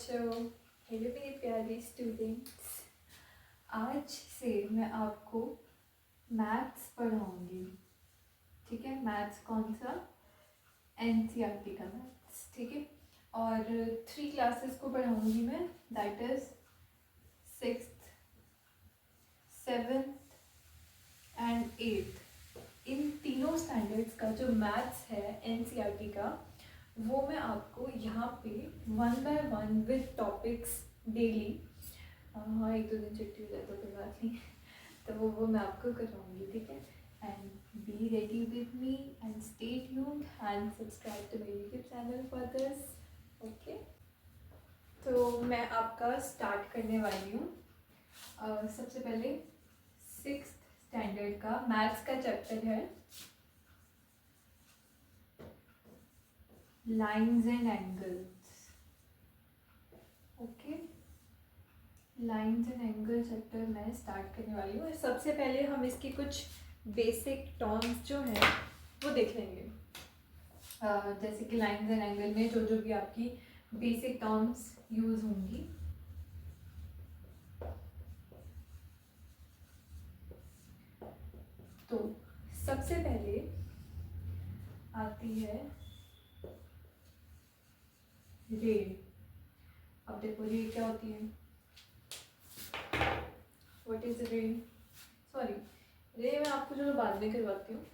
बच्चों, हेलो मेरे प्यारे स्टूडेंट्स। आज से मैं आपको मैथ्स पढ़ाऊंगी। ठीक है, मैथ्स कौन सा? एनसीईआरटी का मैथ्स। ठीक है, और 3 क्लासेस को पढ़ाऊंगी मैं, that is 6th, 7th and 8th। इन तीनों स्टैंडर्ड्स का जो मैथ्स है एनसीईआरटी का, वो मैं आपको यहाँ पे 1 by 1 विद टॉपिक्स डेली, हाँ 1-2 दिन छुट्टी हो जाए तो कोई बात नहीं, तो वो मैं आपको करवाऊँगी। ठीक है, and be ready with me and stay tuned and subscribe to मेरे YouTube channel for this. Okay, तो मैं आपका स्टार्ट करने वाली हूँ। सबसे पहले 6th स्टैंडर्ड का मैथ्स का चैप्टर है lines and angles. Okay, lines and angle chapter मैं स्टार्ट करने वाली हूँ। सबसे पहले हम इसकी कुछ बेसिक टर्म्स जो हैं वो देख लेंगे। जैसे कि लाइन्स एंड एंगल में जो जो भी आपकी बेसिक टर्म्स यूज होंगी। तो सबसे पहले आती है रे। अब देखो रे क्या होती है, व्हाट इज रे? सॉरी, रे मैं आपको जो बाद में करवाती हूँ।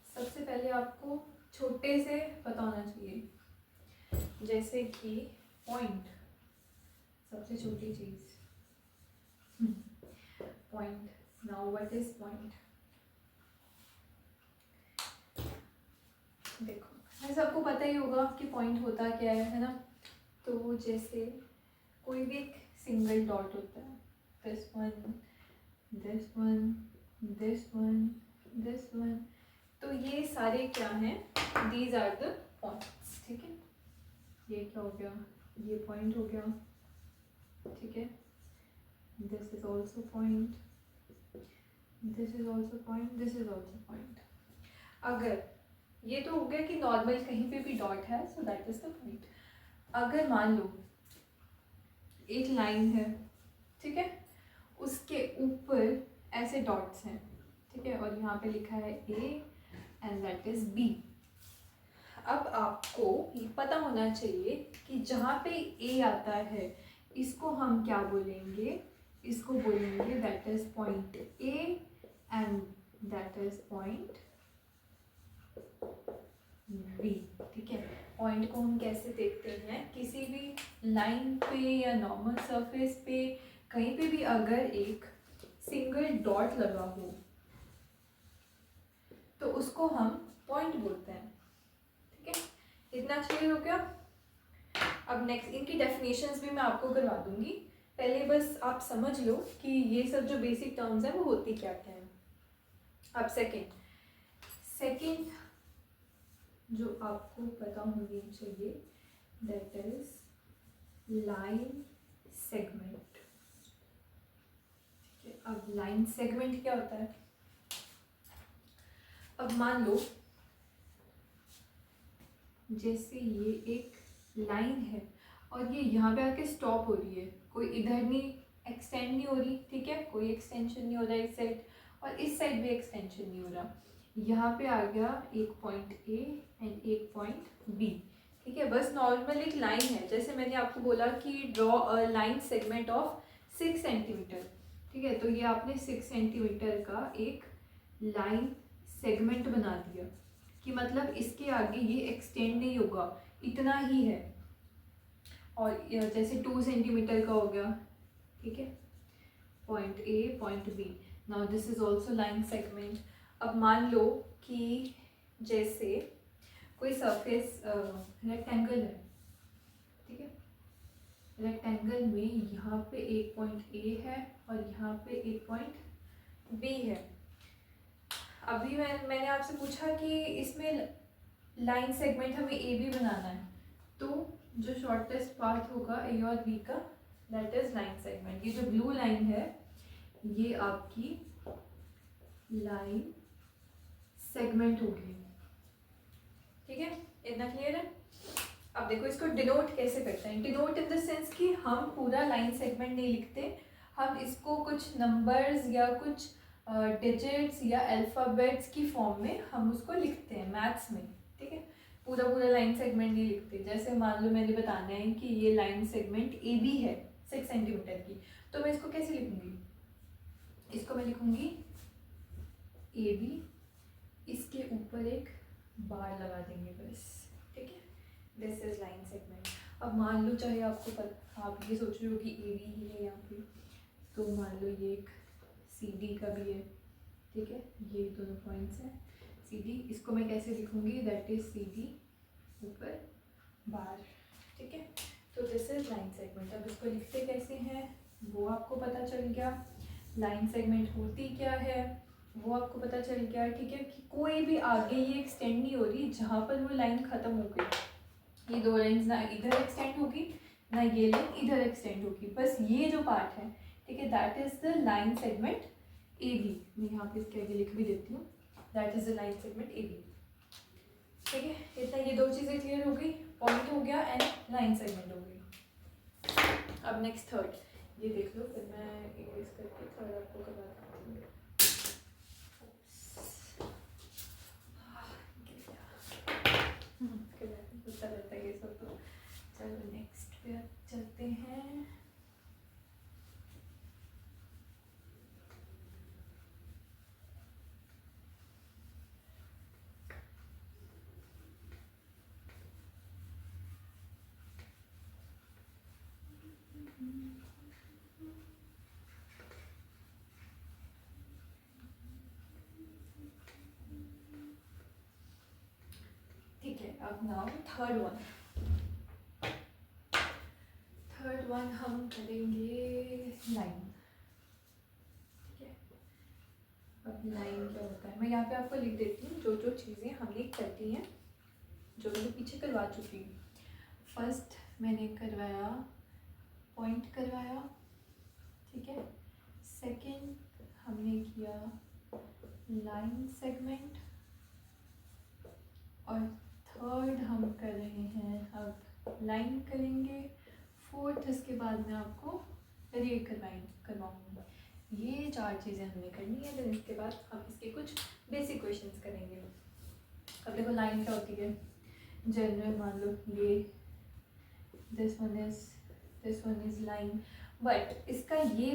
सबसे पहले आपको छोटे से पता होना चाहिए, जैसे कि पॉइंट, सबसे छोटी चीज point. Now what is point? देखो मैं सबको पता ही होगा कि पॉइंट होता क्या है ना। तो जैसे कोई भी एक सिंगल डॉट होता है, this one, this one, this one, this one, तो ये सारे क्या हैं? These are the points. ठीक है, ये क्या हो गया? ये पॉइंट हो गया। ठीक है, this is also point, this is also point, this is also point. अगर ये तो हो गया कि नॉर्मल कहीं पे भी डॉट है, so that is the point. अगर मान लो एक लाइन है, ठीक है, उसके ऊपर ऐसे डॉट्स हैं, ठीक है, और यहाँ पे लिखा है A and that is B. अब आपको ये पता होना चाहिए कि जहाँ पे ए आता है इसको हम क्या बोलेंगे? इसको बोलेंगे that is point A and that is point B. ठीक है, पॉइंट को हम कैसे देखते हैं? किसी भी लाइन पे या नॉर्मल सरफेस पे कहीं पे भी अगर एक सिंगल डॉट लगा हो तो उसको हम पॉइंट बोलते हैं। ठीक है, इतना क्लियर हो गया? अब नेक्स्ट इनकी डेफिनेशंस भी मैं आपको करवा दूंगी, पहले बस आप समझ लो कि ये सब जो बेसिक टर्म्स हैं वो होती क्या क्या है। अब सेकेंड जो आपको पता होनी चाहिए, दैट इज लाइन सेगमेंट। ठीक है, अब लाइन सेगमेंट क्या होता है? अब मान लो जैसे ये एक लाइन है और ये यहाँ पे आके स्टॉप हो रही है, कोई इधर नहीं एक्सटेंड नहीं हो रही, ठीक है, कोई एक्सटेंशन नहीं हो रहा इस साइड और इस साइड भी एक्सटेंशन नहीं हो रहा। यहाँ पे आ गया एक पॉइंट ए एंड एक पॉइंट बी। ठीक है, बस नॉर्मल एक लाइन है, जैसे मैंने आपको बोला कि draw a line segment of 6 centimetre. ठीक है, तो ये आपने 6 सेंटीमीटर का एक लाइन सेगमेंट बना दिया कि मतलब इसके आगे ये एक्सटेंड नहीं होगा, इतना ही है। और जैसे 2 सेंटीमीटर का हो गया, ठीक है, point A point B. Now this is also line segment. अब मान लो कि जैसे कोई सरफेस रेक्टेंगल है, ठीक है, रेक्टेंगल में यहाँ पे एक पॉइंट ए है और यहाँ पे एक पॉइंट बी है। अभी मैंने आपसे पूछा कि इसमें लाइन सेगमेंट हमें ए बी बनाना है, तो जो शॉर्टेस्ट पाथ होगा ए और बी का, दैट इज लाइन सेगमेंट। ये जो ब्लू लाइन है ये आपकी लाइन सेगमेंट होगी। ठीक है, इतना क्लियर है? अब देखो इसको डिनोट कैसे करते हैं, डिनोट इन द सेंस कि हम पूरा लाइन सेगमेंट नहीं लिखते, हम इसको कुछ नंबर्स या कुछ डिजिट्स या अल्फ़ाबेट्स की फॉर्म में हम उसको लिखते हैं मैथ्स में, ठीक है। पूरा पूरा लाइन सेगमेंट नहीं लिखते। जैसे मान लो मैंने बताना है कि ये लाइन सेगमेंट ए बी है 6 सेंटीमीटर की, तो मैं इसको कैसे लिखूंगी, इसको मैं लिखूंगी ए बी, इसके ऊपर एक बार लगा देंगे बस, ठीक है। This is line segment. अब मान लो चाहे आपको आप ये सोच रहे हो कि ए बी ही है यहाँ पे, तो मान लो ये एक सी डी का भी है, ठीक है, ये दोनों पॉइंट्स हैं सी डी, इसको मैं कैसे लिखूंगी, दैट इज सी डी ऊपर बार, ठीक है। तो दिस इज लाइन सेगमेंट। अब इसको लिखते कैसे हैं वो आपको पता चल गया, लाइन सेगमेंट होती क्या है वो आपको पता चल गया, ठीक है, कि कोई भी आगे ये एक्सटेंड नहीं हो रही, जहाँ पर वो लाइन ख़त्म हो गई ये दो लाइन्स ना इधर एक्सटेंड होगी ना ये लाइन इधर एक्सटेंड होगी, बस ये जो पार्ट है, ठीक है, that is the line segment A B. मैं यहाँ पे इसके आगे लिख भी देती हूँ, that is the line segment A B, ठीक है। इतना ये दो चीज़ें क्लियर हो गई, पॉइंट हो गया एंड लाइन सेगमेंट हो गई। अब नेक्स्ट थर्ड, ये देख लो, फिर मैं इंग्लिश करके थर्ड आपको करवा देती हूँ। होता रहता है ये सब। तो चलो नेक्स्ट पे अब चलते हैं। ठीक है, अब नाउ थर्ड वन हम करेंगे लाइन, ठीक है। अब लाइन क्या होता है मैं यहाँ पे आपको लिख देती हूँ जो जो चीज़ें हमने करती हैं, जो मैंने पीछे करवा चुकी हूँ। फर्स्ट मैंने करवाया पॉइंट करवाया, ठीक है। सेकंड हमने किया लाइन सेगमेंट, और थर्ड हम कर रहे हैं अब लाइन करेंगे, फोर्थ इसके बाद में आपको रे करवाऊंगी। ये चार चीज़ें हमने करनी है, फिर इसके बाद हम इसके कुछ बेसिक क्वेश्चंस करेंगे। अब देखो लाइन क्या होती है, जनरल मान लो ये this one is line, but इसका ये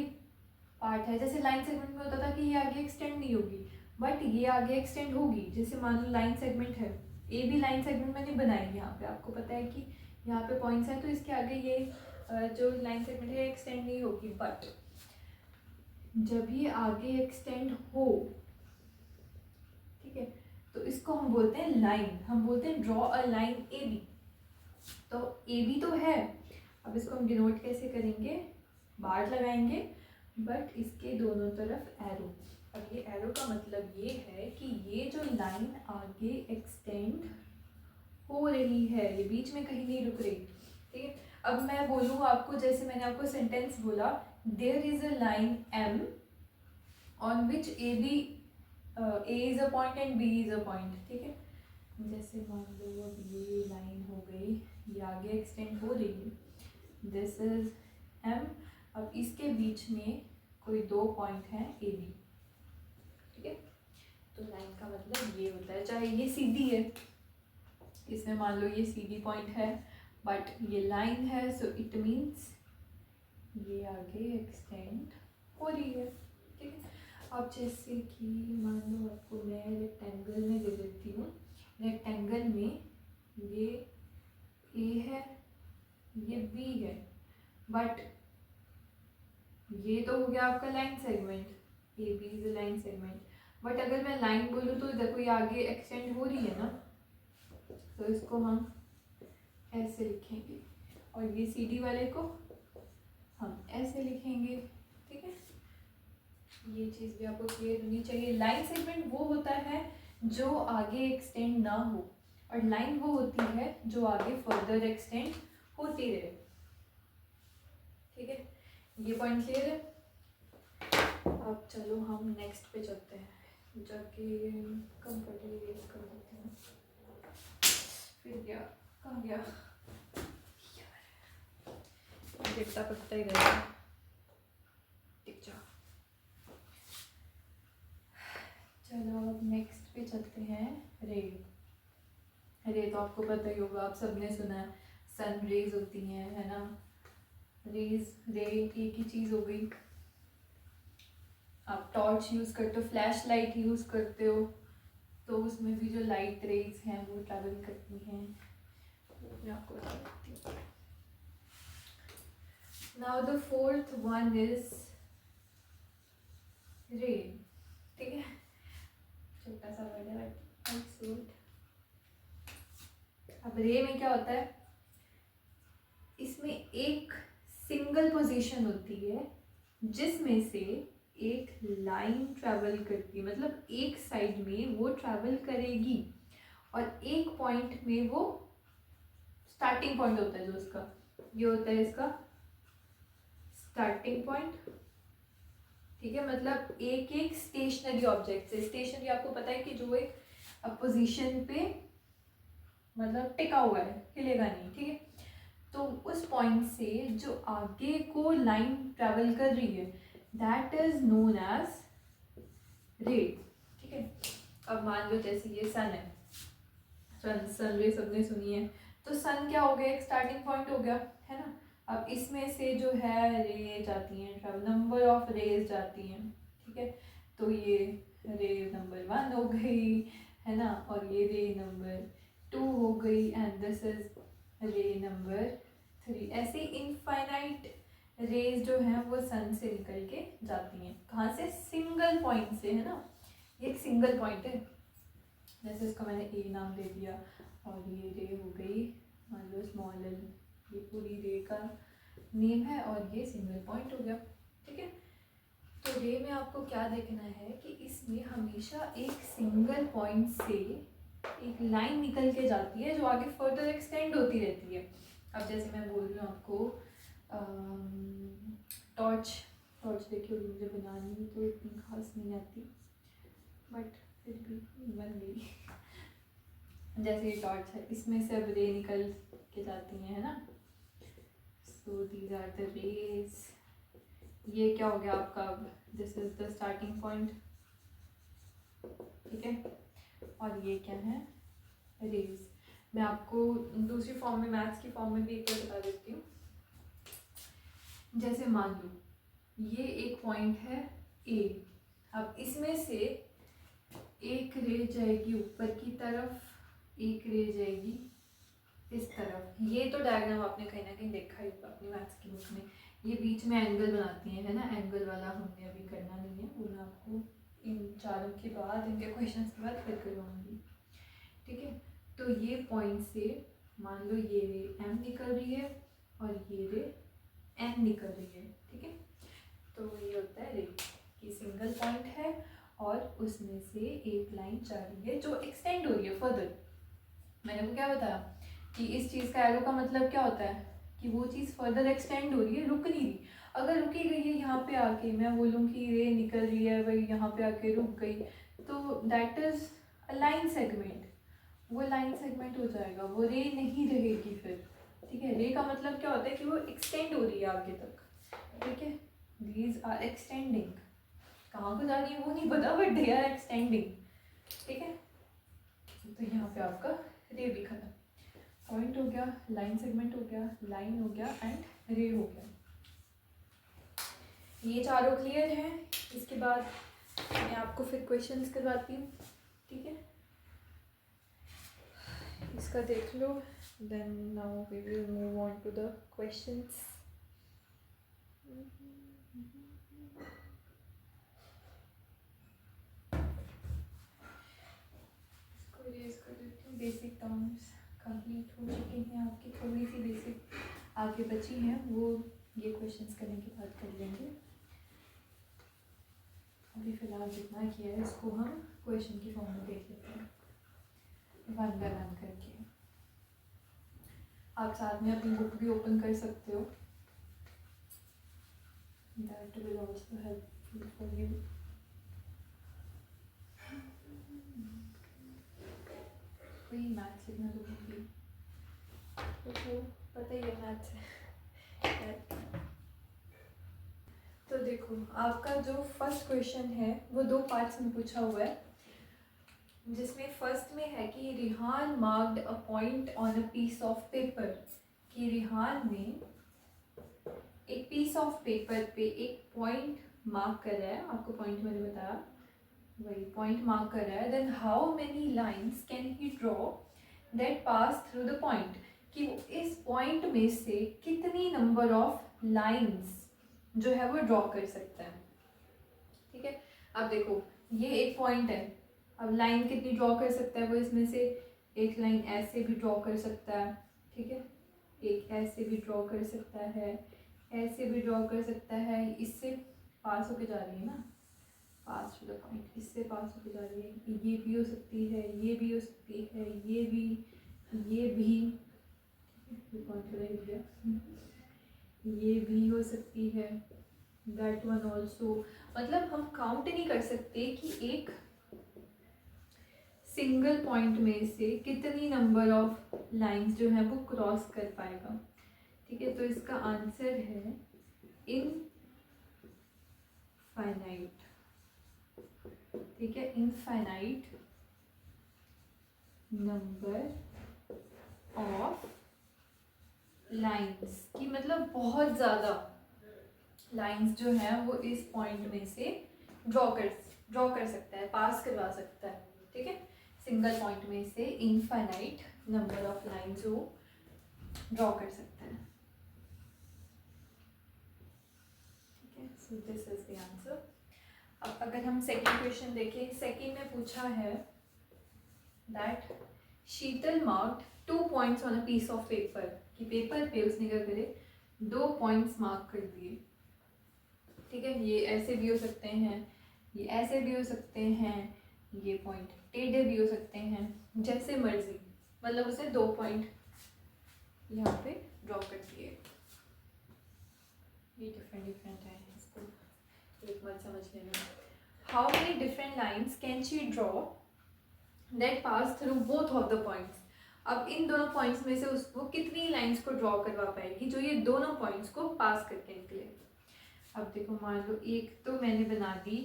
पार्ट है, जैसे लाइन सेगमेंट में होता था कि ये आगे एक्सटेंड नहीं होगी, बट ये आगे एक्सटेंड होगी। जैसे मान लो लाइन सेगमेंट है, ए भी लाइन सेगमेंट मैंने बनाई, यहाँ पे आपको पता है कि यहाँ पे पॉइंट्स हैं, तो इसके आगे ये जो लाइन सेगमेंट है एक्सटेंड नहीं होगी, बट जब ये आगे एक्सटेंड हो, ठीक है, तो इसको हम बोलते हैं लाइन, हम बोलते हैं draw a line A B. तो ए बी तो है, अब इसको हम डिनोट कैसे करेंगे, बार लगाएंगे, बट इसके दोनों तरफ एरो। अब ये एरो का मतलब ये है कि ये जो लाइन आगे एक्सटेंड हो रही है, ये बीच में कहीं नहीं रुक रही, ठीक है। अब मैं बोलूँ आपको, जैसे मैंने आपको सेंटेंस बोला, there is a line M on which A B A is a point and B is a point, ठीक है। जैसे मान लो अब ये लाइन हो गई, ये आगे एक्सटेंड हो रही है, दिस इज एम, अब इसके बीच में कोई दो पॉइंट हैं ए बी, ठीक है। तो लाइन का मतलब ये होता है, चाहे ये सीधी है, इसमें मान लो ये सीधी पॉइंट है, बट ये लाइन है, सो इट मीन्स ये आगे एक्सटेंड हो रही है, ठीक है। अब जैसे कि मान लो आपको मैं रेक्टेंगल में दे देती हूँ, रेक्टेंगल में ये ए है, ये बी है, बट ये तो हो गया आपका line segment, A B is line segment, but अगर मैं लाइन बोलूँ तो देखो ये आगे एक्सटेंड हो रही है ना, तो इसको हम ऐसे लिखेंगे, और ये सी डी वाले को हम ऐसे लिखेंगे, ठीक है। ये चीज़ भी आपको क्लियर होनी चाहिए। लाइन सेगमेंट वो होता है जो आगे एक्सटेंड ना हो, और लाइन वो होती है जो आगे फर्दर एक्सटेंड होती रहे, ठीक है। ये पॉइंट क्लियर है। अब चलो हम नेक्स्ट पे चलते हैं, जाके कंफर्टेबल कर देते हैं। फिर क्या, कहाँ गया, गिरता पड़ता ही रहेगा। टिक जा। चलो अब नेक्स्ट पे चलते हैं। रे तो आपको पता ही होगा, आप सबने सुना है, सन रेज होती हैं, है ना। रे एक ही चीज़ हो गई। आप टॉर्च यूज़ करते हो, फ्लैश लाइट यूज़ करते हो, तो उसमें भी जो लाइट रेज हैं वो ट्रैवल करती हैं। मैं आपको बता देती हूँ। Now the fourth one is रे। ठीक है, छोटा सा वर्ड है बट अब रे में क्या होता है, इसमें एक सिंगल पोजीशन होती है जिसमें से एक लाइन ट्रैवल करती है, मतलब एक साइड में वो ट्रैवल करेगी और एक पॉइंट में वो स्टार्टिंग पॉइंट होता है जो उसका, ये होता है इसका स्टार्टिंग पॉइंट। ठीक है, मतलब एक एक स्टेशनरी ऑब्जेक्ट से, स्टेशनरी आपको पता है कि जो एक पोजीशन पे मतलब टिका हुआ है, हिलेगा नहीं। ठीक है, तो उस पॉइंट से जो आगे को लाइन ट्रैवल कर रही है दैट इज नोन एज रे। ठीक है, अब मान लो जैसे ये सन है, सन रे सबने सुनी है, तो सन क्या हो गया, एक स्टार्टिंग पॉइंट हो गया, है ना। अब इसमें से जो है रे जाती हैं, ट्रैवल नंबर ऑफ रेज जाती हैं। ठीक है, तो ये रे नंबर 1 हो गई, है ना, और ये रे नंबर 2 हो गई, एंड दिस इज रे नंबर 3। ऐसे इनफाइनाइट रेज जो हैं वो सन से निकल के जाती हैं, कहाँ से, सिंगल पॉइंट से, है ना। ये एक सिंगल पॉइंट है, जैसे इसको मैंने ए नाम दे दिया, और ये रे हो गई मान लो स्मॉल एल, ये पूरी रे का नेम है, और ये सिंगल पॉइंट हो गया। ठीक है, तो रे में आपको क्या देखना है कि इसमें हमेशा एक सिंगल पॉइंट से एक लाइन निकल के जाती है जो आगे फर्दर एक्सटेंड होती रहती है। अब जैसे मैं बोल रही हूँ आपको टॉर्च देखी होगी, मुझे बनानी तो इतनी खास नहीं आती बट फिर भी बन गई। जैसे ये टॉर्च है, इसमें से अब रे निकल के जाती हैं, है ना। So these are the rays. ये क्या हो गया आपका, this is the starting point. ठीक है, और ये क्या है, रेज। मैं आपको दूसरी फॉर्म में, मैथ्स की फॉर्म में भी एक बार बता देती हूँ। जैसे मान लो ये एक पॉइंट है ए, अब इसमें से एक रे जाएगी ऊपर की तरफ, एक रे जाएगी इस तरफ। ये तो डायग्राम आपने कहीं ना कहीं देखा ही होगा अपनी मैथ्स की बुक में, ये बीच में एंगल बनाती हैं, है ना। एंगल वाला हमने अभी करना नहीं है, वो मैं आपको इन चारों के बाद, इनके क्वेश्चंस के बाद फिर करवाऊंगी। ठीक है, तो ये पॉइंट से मान लो ये रे एम निकल रही है और ये रे एन निकल रही है। ठीक है, तो ये होता है रे कि सिंगल पॉइंट है और उसमें से एक लाइन जा रही है जो एक्सटेंड हो रही है फर्दर। मैंने आपको क्या बताया कि इस चीज़ का एरो का मतलब क्या होता है कि वो चीज़ फर्दर एक्सटेंड हो रही है, रुक नहीं रही। अगर रुकी गई है यहाँ पे आके, मैं बोलूँ कि रे निकल रही है भाई यहाँ पे आके रुक गई, तो that is a line segment, वो लाइन सेगमेंट हो जाएगा, वो रे नहीं रहेगी फिर। ठीक है, रे का मतलब क्या होता है कि वो एक्सटेंड हो रही है आगे तक। ठीक है, दीज आर एक्सटेंडिंग, कहाँ को जा रही है वो नहीं पता बट दे आर एक्सटेंडिंग। ठीक है, तो यहाँ पे आपका रे भी खत्म, पॉइंट हो गया, लाइन सेगमेंट हो गया, लाइन हो गया एंड रे हो गया। ये चारों क्लियर हैं। इसके बाद मैं आपको फिर क्वेश्चंस करवाती हूँ। ठीक है, इसका देख लो, then now we will move on to the questions. इसको रेज कर देती हूँ। बेसिक टर्म्स कंप्लीट हो चुके हैं आपकी, थोड़ी सी बेसिक आगे बची हैं, वो ये क्वेश्चंस करने के बाद कर लेंगे। अभी फ़िलहाल जितना किया है इसको हम क्वेश्चन की फॉर्म में देख लेते हैं वन बाय वन करके। आप साथ में अपनी बुक भी ओपन कर सकते हो, that will also helpful for you. कोई मैथ्स लिखना तो भी तो पता ही है मैथ्स है। देखो आपका जो फर्स्ट क्वेश्चन है वो दो पार्ट्स में पूछा हुआ है, जिसमें फर्स्ट में है कि Rihan marked a point on a piece of paper, कि रिहान ने एक पीस ऑफ पेपर पे एक पॉइंट मार्क कर रहा है, आपको पॉइंट मैंने बताया वही पॉइंट मार्क कर रहा है। Then how many lines can he draw that pass through the point, कि वो इस पॉइंट में से कितनी नंबर ऑफ लाइन्स जो है वो ड्रॉ कर सकता है। ठीक है, अब देखो ये एक पॉइंट है, अब लाइन कितनी ड्रॉ कर सकता है वो, इसमें से एक लाइन ऐसे भी ड्रॉ कर सकता है, ठीक है, एक ऐसे भी ड्रॉ कर सकता है, ऐसे भी ड्रॉ कर सकता है, इससे पास होके जा रही है ना, पास टू द पॉइंट, इससे पास होके जा रही है, ये भी हो सकती है, ये भी हो सकती है, ये भी, ये भी, ये भी हो सकती है, दैट वन ऑल्सो। मतलब हम काउंट नहीं कर सकते कि एक सिंगल पॉइंट में से कितनी नंबर ऑफ लाइंस जो है वो क्रॉस कर पाएगा। ठीक है, तो इसका आंसर है इनफाइनाइट। ठीक है, इनफाइनाइट नंबर ऑफ लाइंस, की मतलब बहुत ज़्यादा लाइंस जो है वो इस पॉइंट में से ड्रॉ कर सकता है, पास करवा सकता है। ठीक है, सिंगल पॉइंट में से इनफाइनाइट नंबर ऑफ लाइंस जो ड्रॉ कर सकता है। ठीक है, so this is the answer. अब अगर हम सेकंड क्वेश्चन देखें, सेकंड में पूछा है that Sheetal marked 2 points on a piece of paper, कि पेपर पे उसने क्या करे 2 पॉइंट्स मार्क कर दिए। ठीक है, ये ऐसे भी हो सकते हैं, ये ऐसे भी हो सकते हैं, ये पॉइंट टेढ़े भी हो सकते हैं, जैसे मर्जी, मतलब उसने 2 पॉइंट यहाँ पे ड्रॉ कर दिए। ये डिफरेंट है, इसको एक बार समझ लेना। How many different lines can she draw that pass through both of the points. अब इन दोनों पॉइंट्स में से उसको कितनी लाइन्स को ड्रॉ करवा पाएगी जो ये दोनों पॉइंट्स को पास करके निकले। अब देखो मान लो एक तो मैंने बना दी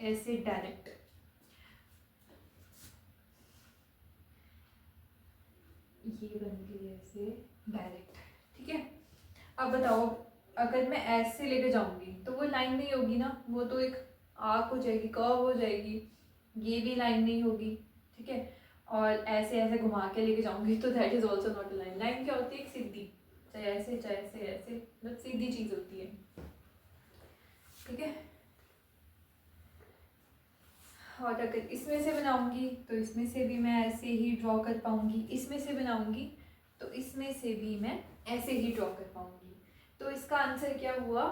ऐसे डायरेक्ट, ये बन गई ऐसे डायरेक्ट। ठीक है, अब बताओ अगर मैं ऐसे लेके जाऊंगी तो वो लाइन नहीं होगी ना, वो तो एक आर्क हो जाएगी, कर्व हो जाएगी, ये भी लाइन नहीं होगी। ठीक है, और ऐसे ऐसे घुमा के लेके जाऊंगी तो that is also not a line. Line क्या होती है, एक सीधी, चाहे ऐसे चाहे ऐसे, मतलब सीधी चीज होती है। ठीक है, और अगर इसमें से बनाऊंगी तो इसमें से भी मैं ऐसे ही ड्रॉ कर पाऊंगी, इसमें से बनाऊंगी तो इसमें से भी मैं ऐसे ही ड्रॉ कर पाऊंगी। तो इसका आंसर क्या हुआ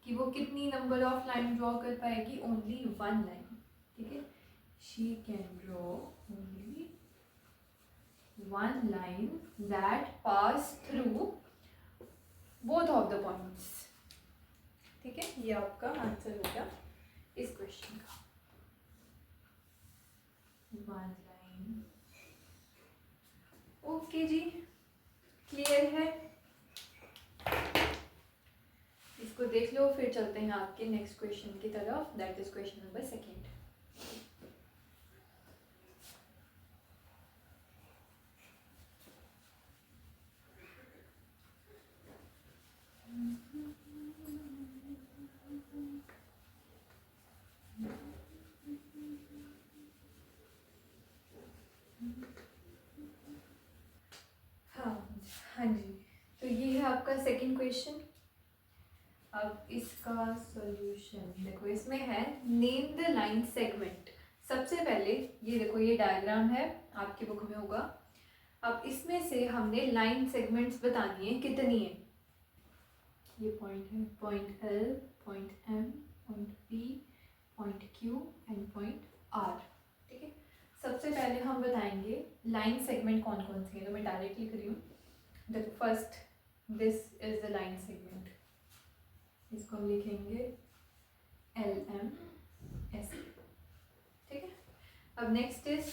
कि वो कितनी नंबर ऑफ लाइन ड्रॉ कर पाएगी, ओनली 1 लाइन। ठीक है, she can draw only 1 line that pass through both of the points. ठीक है, ये आपका आंसर हो गया इस क्वेश्चन का, 1 लाइन। ओके जी, क्लियर है, इसको देख लो, फिर चलते हैं आपके नेक्स्ट क्वेश्चन की तरफ, दैट इज क्वेश्चन नंबर 2। हाँ जी, तो ये है आपका सेकंड क्वेश्चन। अब इसका सॉल्यूशन देखो, इसमें है नेम द लाइन सेगमेंट। सबसे पहले ये देखो, ये डायग्राम है, आपकी बुक में होगा। अब इसमें से हमने लाइन सेगमेंट्स बतानी है कितनी है। ये पॉइंट है, point L, point M, point P, point Q and point R. ठीक है, सबसे पहले हम बताएंगे लाइन सेगमेंट कौन कौन से हैं, तो मैं डायरेक्ट लिख रही हूँ। देखो first, this is the line segment, इसको हम लिखेंगे LMS। ठीक है, अब next is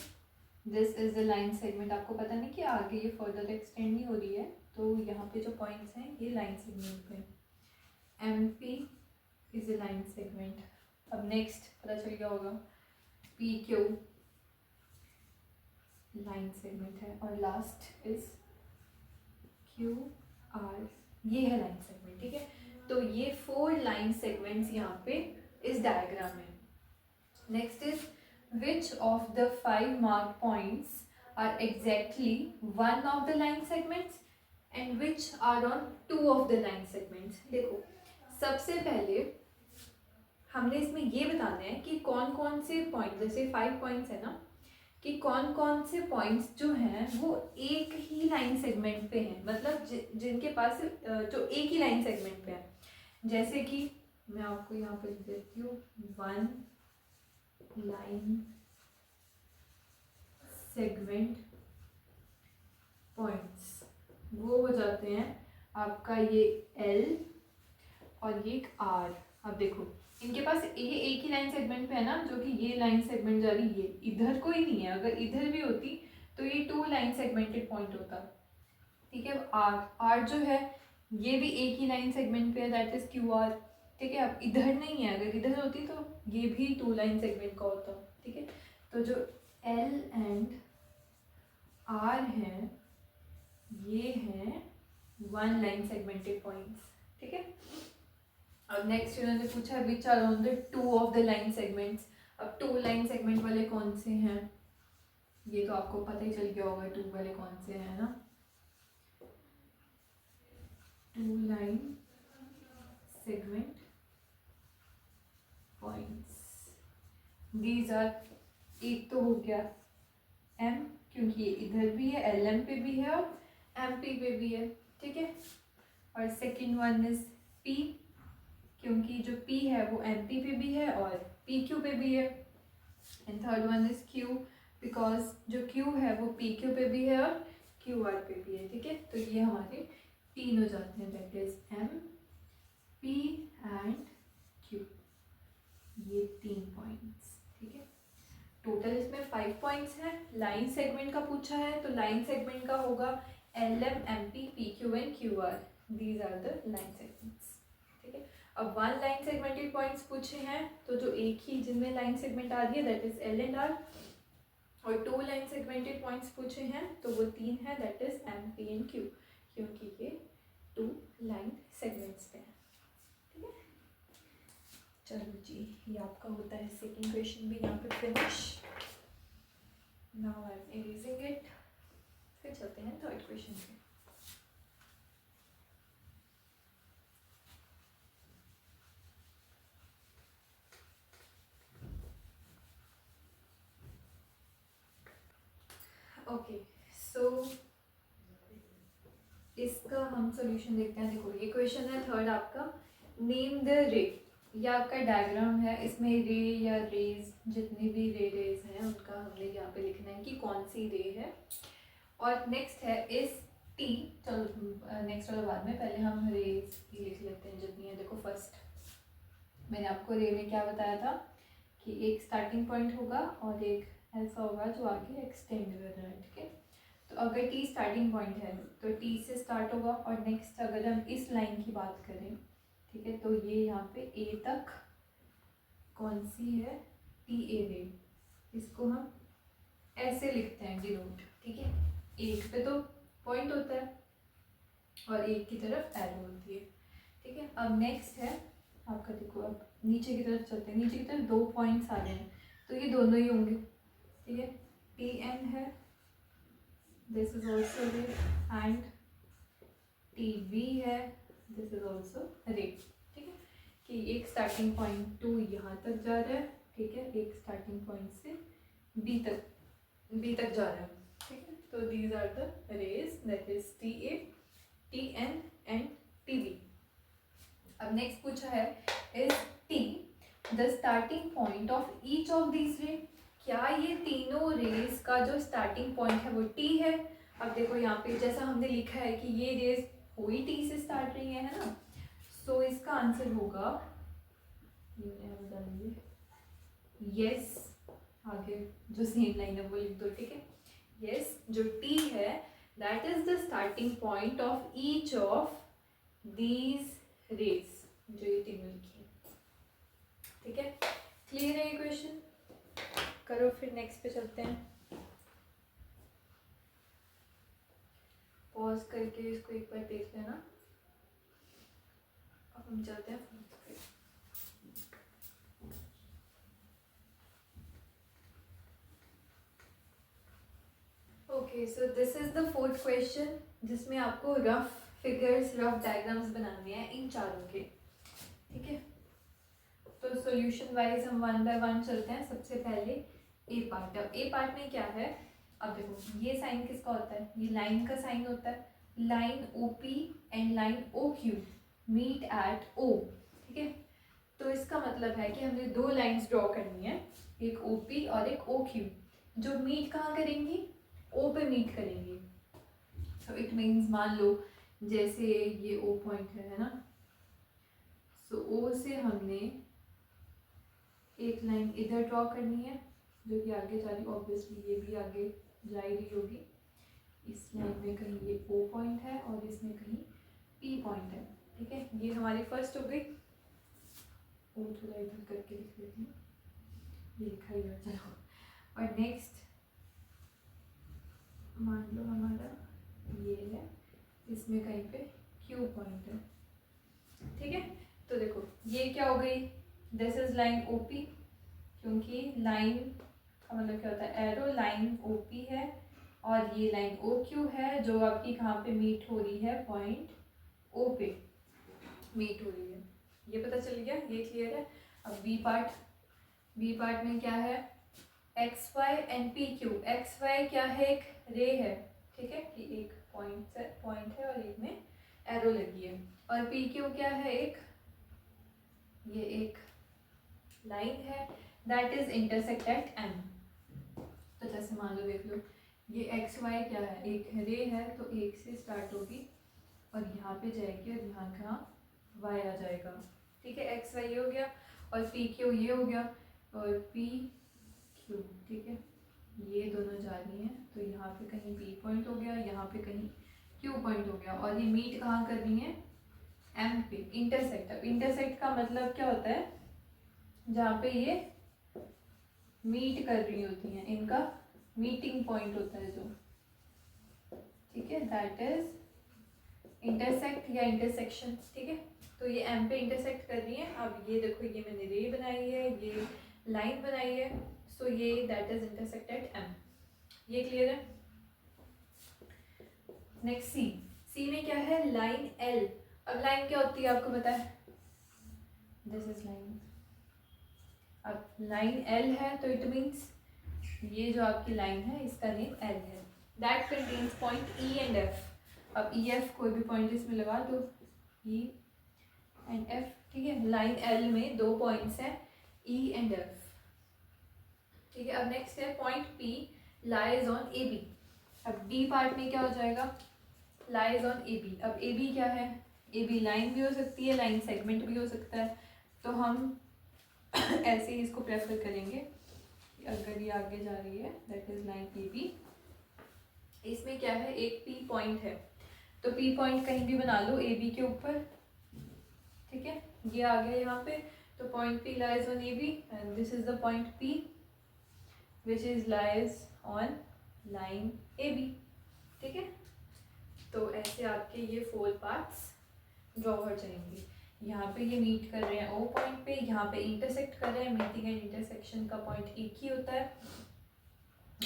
this is the line segment. आपको पता नहीं कि आगे ये फर्दर एक्सटेंड नहीं हो रही है, तो यहाँ पे जो पॉइंट्स हैं ये लाइन सेगमेंट पे। MP is the segment. अब नेक्स्ट पता चल गया होगा पी क्यू लाइन सेगमेंट है, और लास्ट इज क्यू आर, ये है लाइन सेगमेंट। ठीक है, तो ये 4 लाइन सेगमेंट्स यहाँ पे इस डायग्राम में। Next is which of the 5 mark points are exactly one of the line segments and which are on 2 of the line segments. देखो सबसे पहले हमने इसमें ये बताना है कि कौन कौन से पॉइंट, जैसे 5 पॉइंट्स है ना, कि कौन कौन से पॉइंट्स जो हैं वो एक ही लाइन सेगमेंट पे हैं, मतलब जिनके पास जो एक ही लाइन सेगमेंट पे है। जैसे कि मैं आपको यहाँ पे लिख देती हूँ 1 लाइन सेगमेंट पॉइंट्स, वो हो जाते हैं आपका ये L और ये R। अब देखो इनके पास ये एक ही लाइन सेगमेंट पे है ना, जो कि ये लाइन सेगमेंट जा रही है, इधर कोई नहीं है। अगर इधर भी होती तो ये 2 लाइन सेगमेंटेड पॉइंट होता। ठीक है, R जो है ये भी एक ही लाइन सेगमेंट पे है, दैट इज QR। ठीक है, अब इधर नहीं है, अगर इधर होती तो ये भी 2 लाइन सेगमेंट का होता। ठीक है, तो जो L एंड R है ये हैं 1 लाइन सेगमेंटेड पॉइंट्स। ठीक है, अब नेक्स्ट इन्होंने पूछा which are on the 2 of the line segments. अब 2 लाइन सेगमेंट वाले कौन से हैं, ये तो आपको पता ही चल गया होगा 2 वाले कौन से हैं ना। 2 line segment points, these are, एक तो हो गया M, क्योंकि ये इधर भी है, LM पे भी है और MP पे भी है। ठीक है, और सेकेंड वन इज P, क्योंकि जो P है वो MP पे भी है और PQ पे भी है। And third one is Q, because जो Q है वो PQ पे भी है और QR पे भी है। ठीक है, तो ये हमारे 3 हो जाते हैं, that is M, P and Q, ये 3 पॉइंट्स। ठीक है, टोटल इसमें 5 पॉइंट्स हैं। लाइन सेगमेंट का पूछा है तो लाइन सेगमेंट का होगा LM, MP, PQ and QR, these are the line segments. ठीक है, अब 1 लाइन सेगमेंटेड पॉइंट्स पूछे हैं तो जो एक ही जिनमें लाइन सेगमेंट आ रही है that is L and R, और 2 लाइन सेगमेंटेड पॉइंट्स पूछे हैं तो वो 3 है, that is M, P and Q, क्योंकि ये 2 लाइन सेगमेंट्स पे हैं। ठीक है, चलो जी, ये आपका होता है सेकेंड क्वेश्चन भी यहाँ पे finish. Now I am erasing it. फिर चलते हैं थर्ड क्वेश्चन पे। ओके, सो इसका हम सॉल्यूशन देखते हैं। देखो ये क्वेश्चन है थर्ड आपका, नेम द रे। ये आपका डायग्राम है, इसमें रे या रेज, जितनी भी रेज हैं उनका हमने यहाँ पे लिखना है कि कौन सी रे है। और नेक्स्ट है इस टी, चलो नेक्स्ट वाला बाद में, पहले हम रेज ही लिख लेते हैं जितनी है। देखो फर्स्ट मैंने आपको रे में क्या बताया था कि एक स्टार्टिंग पॉइंट होगा और एक ऐसा होगा जो आगे एक्सटेंड कर रहा है। ठीक है, तो अगर टी स्टार्टिंग पॉइंट है तो टी से स्टार्ट होगा, और नेक्स्ट अगर हम इस लाइन की बात करें, ठीक है, तो ये यहाँ पे ए तक कौन सी है, टी ए रे, इसको हम ऐसे लिखते हैं डिनोट। ठीक है, एक पे तो पॉइंट होता है और एक की तरफ एरो होती है। ठीक है, अब नेक्स्ट है आपका, देखो अब नीचे की तरफ चलते हैं। नीचे की तरफ 2 पॉइंट्स आ रहे हैं तो ये दोनों ही होंगे। ठीक है, टी एन है, दिस इज ऑल्सो रे, एंड टी बी है, दिस इज ऑल्सो रे। ठीक है, कि एक स्टार्टिंग पॉइंट 2 यहाँ तक जा रहा है। ठीक है, एक स्टार्टिंग पॉइंट से बी तक जा रहा है। ठीक है, तो these are the rays, that is T A, T N and T B. अब नेक्स्ट पूछा है is T the starting point of each of these ray. क्या ये तीनों रेज का जो स्टार्टिंग पॉइंट है वो टी है। अब देखो यहाँ पे जैसा हमने लिखा है कि ये रेज हुई टी से स्टार्ट रही है ना, सो इसका आंसर होगा, यस, आगे जो सेम लाइन है वो लिख दो। ठीक है, यस, जो टी है that is the starting point of each of these raise, जो ये तीनों लिखी है। क्लियर है ये क्वेश्चन? करो फिर नेक्स्ट पे चलते हैं। पॉज करके इसको एक बार देख लेना। अब हम चलते हैं फोर्थ पे। Okay, so this is the fourth question जिसमें आपको रफ फिगर्स, रफ डायग्राम्स बनाने हैं इन चारों के। ठीक है, तो सॉल्यूशन वाइज हम वन बाय वन चलते हैं। सबसे पहले ए पार्ट। अब ए पार्ट में क्या है, अब देखो ये साइन किसका होता है, ये लाइन का साइन होता है। Line O P and line O Q meet at O. ठीक है, तो इसका मतलब है कि हमें दो लाइंस ड्रॉ करनी है, एक ओ पी और एक ओ क्यू, जो मीट कहाँ करेंगी, ओ पे मीट करेंगी। सो इट मीन्स मान लो जैसे ये ओ पॉइंट है ना, सो ओ से हमने एक लाइन इधर ड्रॉ करनी है जो कि आगे जा रही, ऑब्वियसली ये भी आगे जा ही रही होगी। इस लाइन में कहीं ये ओ पॉइंट है और इसमें कहीं पी पॉइंट है। ठीक है, ये हमारी फर्स्ट हो गई। ओ थोड़ा इधर करके लिख लेती हूँ, ये लिखा ही है, चलो। और नेक्स्ट मान लो हमारा ये है, इसमें कहीं पे क्यू पॉइंट है। ठीक है, तो देखो ये क्या हो गई, this is line O P, क्योंकि लाइन का मतलब क्या होता है, एरो लाइन ओ पी है, और ये लाइन ओ क्यू है जो आपकी कहाँ पे मीट हो रही है, पॉइंट ओ पे मीट हो रही है। ये पता चल गया, ये क्लियर है। अब बी पार्ट, बी पार्ट में क्या है, X Y and P Q. X Y क्या है, एक रे है। ठीक है, कि एक पॉइंट है और एक में एरो लगी है। और पी क्यू क्या है, एक ये एक लाइन है that is intersect at M. तो जैसे मान लो देख लो, ये एक्स वाई क्या है, एक रे है, तो एक से स्टार्ट होगी और यहाँ पे जाएगी और यहाँ का वाई आ जाएगा। ठीक है, एक्स वाई ये हो गया, और पी क्यू ये हो गया, और पी क्यू। ठीक है, ये दोनों जा रही हैं, तो यहाँ पे कहीं पी पॉइंट हो गया, यहाँ पे कहीं क्यू पॉइंट हो गया, और ये मीट कहाँ कर रही है, एम पे, इंटरसेक्ट। अब इंटरसेक्ट का मतलब क्या होता है, जहाँ पे ये मीट कर रही होती हैं, इनका मीटिंग पॉइंट होता है जो। ठीक है, दैट इज इंटरसेक्ट या इंटरसेक्शन। ठीक है, तो ये एम पे इंटरसेक्ट कर रही है। अब ये देखो, ये मैंने रे बनाई है, ये लाइन बनाई है, सो ये that is intersect at M. ये क्लियर है। Next C. सी में क्या है, लाइन एल। अब लाइन क्या होती है आपको पता है, दिस इज लाइन। अब लाइन एल है तो इट मीन्स ये जो आपकी लाइन है इसका नेम एल है, that contains point E and F. अब ई एफ कोई भी पॉइंट इसमें लगा दो, ई एंड एफ। ठीक है, लाइन एल में दो पॉइंट्स हैं, ई एंड एफ। ठीक है, अब नेक्स्ट है point P lies on A B. अब बी पार्ट में क्या हो जाएगा, लाइज ऑन ए बी। अब ए बी क्या है, ए बी लाइन भी हो सकती है, लाइन सेगमेंट भी हो सकता है, तो हम ऐसे ही इसको प्रेफर करेंगे कि अगर ये आगे जा रही है that is line A B. इसमें क्या है, एक पी पॉइंट है, तो पी पॉइंट कहीं भी बना लो ए बी के ऊपर। ठीक है, ये आ गया यहाँ पे, तो point P lies on A B and this is the point P which is lies on line A B. ठीक है, तो ऐसे आपके ये 4 पार्ट्स ड्रॉ हो जाएंगे। यहाँ पे ये मीट कर रहे हैं ओ पॉइंट पे, यहाँ पे इंटरसेक्ट कर रहे हैं, मीटिंग एंड इंटरसेक्शन का पॉइंट एक ही होता है,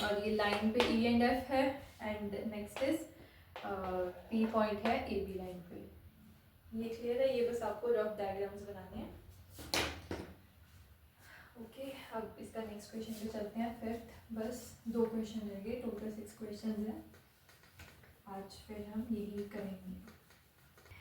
और ये लाइन पे ई एंड एफ है, and next is P point है ए बी लाइन पे। ये क्लियर है, ये बस आपको रफ डायग्राम्स बनाने हैं। ओके, अब इसका नेक्स्ट क्वेश्चन पे चलते हैं। फिफ्थ, बस 2 क्वेश्चन रह गए, टोटल 6 क्वेश्चन हैं आज, फिर हम यही करेंगे।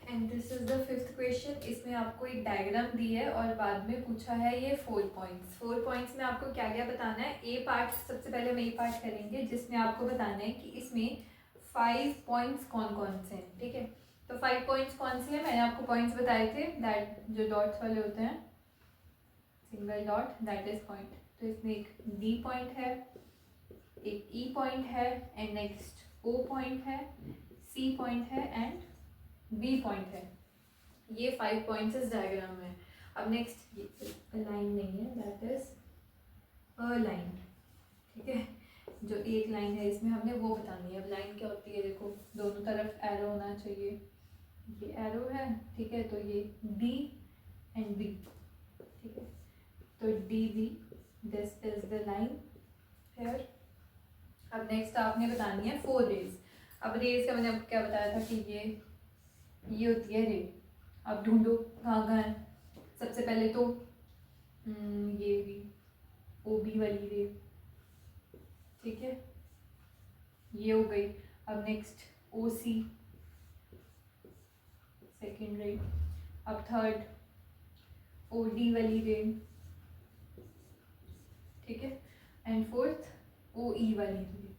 And this is the 5th question. इसमें आपको एक डायग्राम दी है और बाद में पूछा है ये 4 पॉइंट्स। 4 पॉइंट्स में आपको क्या क्या बताना है। ए पार्ट, सबसे पहले हम ए पार्ट करेंगे जिसमें आपको बताना है कि इसमें 5 पॉइंट्स कौन कौन से हैं। ठीक है, तो 5 पॉइंट्स कौन से हैं, मैंने आपको पॉइंट्स बताए थे, दैट जो डॉट्स वाले होते हैं, single dot that is point. तो इसमें एक डी पॉइंट है, एक ई पॉइंट है, एंड नेक्स्ट ओ पॉइंट है, सी पॉइंट है, एंड बी पॉइंट है। ये 5 पॉइंट्स इस डायग्राम में। अब नेक्स्ट, ये लाइन नहीं है, दैट इज अ लाइन, ठीक है। जो एक लाइन है इसमें हमने वो बतानी है। अब लाइन क्या होती है, देखो दोनों तरफ एरो होना चाहिए, ये एरो है, ठीक है, तो ये डी एंड बी, ठीक है, तो D B, this is the line here. अब नेक्स्ट आपने बतानी है 4 रेज। अब रेज का मैंने आपको क्या बताया था कि ये होती है रे। अब ढूंढो कहाँ कहाँ है। सबसे पहले तो ये भी ओ बी वाली रे, ठीक है, ये हो गई। अब नेक्स्ट ओ सी, सेकेंड रे। अब थर्ड ओ डी वाली रे, ठीक है, एंड फोर्थ ओ ई वाली रे,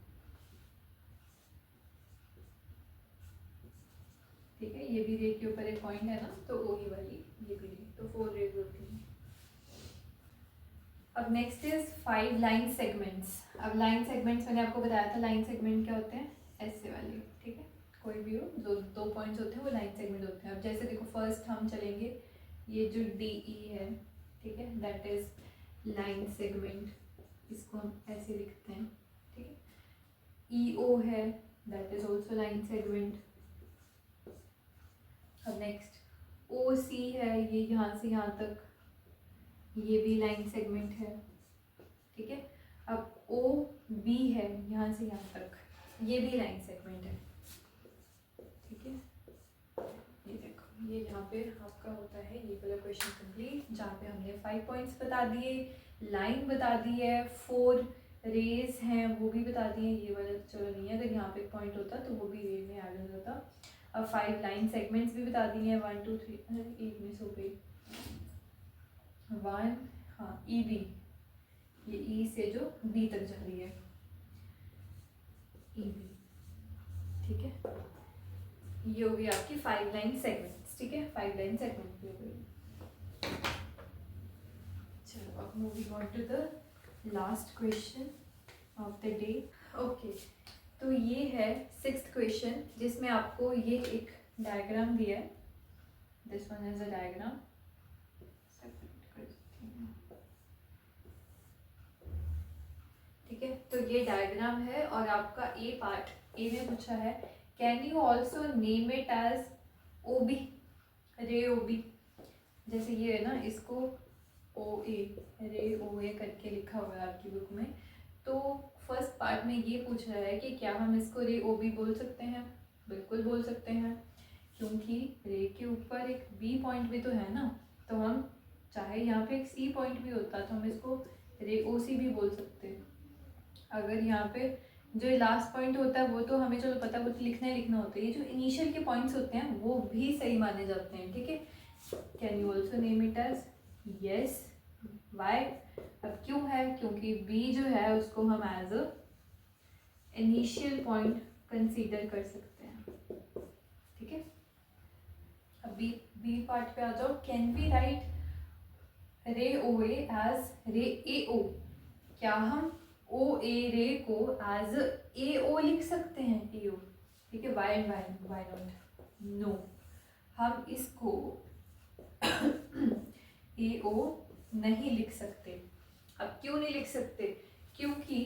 ठीक है। ये भी रे के ऊपर एक पॉइंट है ना, तो ओ ई वाली ये भी रे, तो 4 रेज होती हैं। अब नेक्स्ट इज 5 लाइन सेगमेंट्स। अब लाइन सेगमेंट्स मैंने आपको बताया था, लाइन सेगमेंट क्या होते हैं, ऐसे वाले, ठीक है, कोई भी हो, जो 2 पॉइंट्स होते हैं वो लाइन सेगमेंट होते हैं। अब जैसे देखो फर्स्ट हम चलेंगे, ये जो डी ई है, ठीक है, दैट इज लाइन सेगमेंट, इसको हम ऐसे लिखते हैं, ठीक है। ई ओ है, that is also line segment. अब नेक्स्ट ओ सी है, ये यहाँ से यहाँ तक, ये भी लाइन सेगमेंट है, ठीक है। अब ओ बी है, यहाँ से यहाँ तक, ये भी लाइन सेगमेंट है, ठीक है। ये देखो, ये यहाँ पे आपका होता है ये वाला क्वेश्चन कंप्लीट, जहाँ पे हमने 5 पॉइंट्स बता दिए, लाइन बता दी है, 4 रेज हैं वो भी बता दिए। ये वाला चलो नहीं है, अगर यहाँ पे पॉइंट होता तो वो भी रे में ऐड हो जाता। अब 5 लाइन सेगमेंट्स भी बता दिए हैं, 1 2 3, अरे एक मिस हो गई, 1, हाँ ई बी, ये ई से जो बी तक जा रही है, ई बी, ठीक है। ये हो गई आपकी 5 लाइन सेगमेंट्स, ठीक है, 5 लाइन सेगमेंट भी हो गई। चलो अब moving on to the last question of the day. Okay, तो ये है 6th क्वेश्चन, जिसमें आपको ये एक डायग्राम दिया है, this one is a diagram, ठीक है। तो ये डायग्राम है और आपका ए पार्ट, ए में पूछा है can you also name it as O B, ray O B. जैसे ये है ना, इसको ओ ए, रे ओ ए करके लिखा हुआ है आपकी बुक में। तो फर्स्ट पार्ट में ये पूछ रहा है कि क्या हम इसको रे ओ बी बोल सकते हैं। बिल्कुल बोल सकते हैं, क्योंकि रे के ऊपर एक बी पॉइंट भी तो है ना, तो हम चाहे यहाँ पे एक सी पॉइंट भी होता तो हम इसको रे ओ सी भी बोल सकते हैं। अगर यहाँ पे जो लास्ट पॉइंट होता है वो तो हमें चलो पता, वो तो लिखना ही लिखना होता है, ये जो इनिशियल के पॉइंट्स होते हैं वो भी सही माने जाते हैं, ठीक है। Can you also name it as, yes, Y. अब क्यों है, क्योंकि बी जो है उसको हम as a initial point consider कर सकते हैं, ठीक है। अब बी पार्ट पे आ जाओ, कैन वी राइट रे ओ एज रे ए ओ। क्या हम ओ ए रे को एज ए ओ लिख सकते हैं, ए ओ, ठीक है। वाई वाई नॉट, नो, हम इसको ए ओ नहीं लिख सकते। अब क्यों नहीं लिख सकते, क्योंकि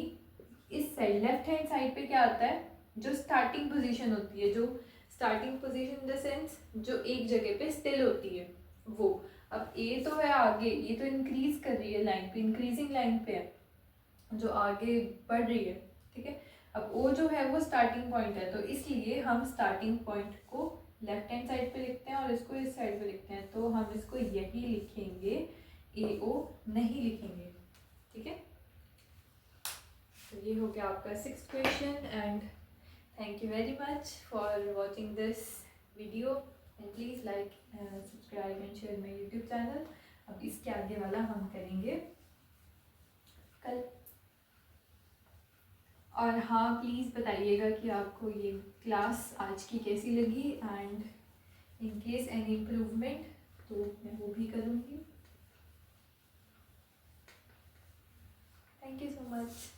इस साइड लेफ्ट हैंड साइड पे क्या आता है, जो स्टार्टिंग पोजीशन होती है, जो starting position in the sense जो एक जगह पे स्टिल होती है वो। अब ए तो है आगे, ये तो इंक्रीज कर रही है लाइन पे, इंक्रीजिंग लाइन पे है, जो आगे बढ़ रही है, ठीक है। अब ओ जो है वो स्टार्टिंग पॉइंट है, तो इसलिए हम स्टार्टिंग पॉइंट को लेफ्ट हैंड साइड पे लिखते हैं और इसको इस साइड पे लिखते हैं, तो हम इसको यही लिखेंगे, ए ओ नहीं लिखेंगे, ठीक है। तो ये हो गया आपका 6th question, and thank you very much for watching this video, and please like, subscribe and share my YouTube channel. अब इसके आगे वाला हम करेंगे कल। और हाँ, प्लीज़ बताइएगा कि आपको ये क्लास आज की कैसी लगी, and in case any improvement तो मैं वो भी करूँगी। Thank you so much.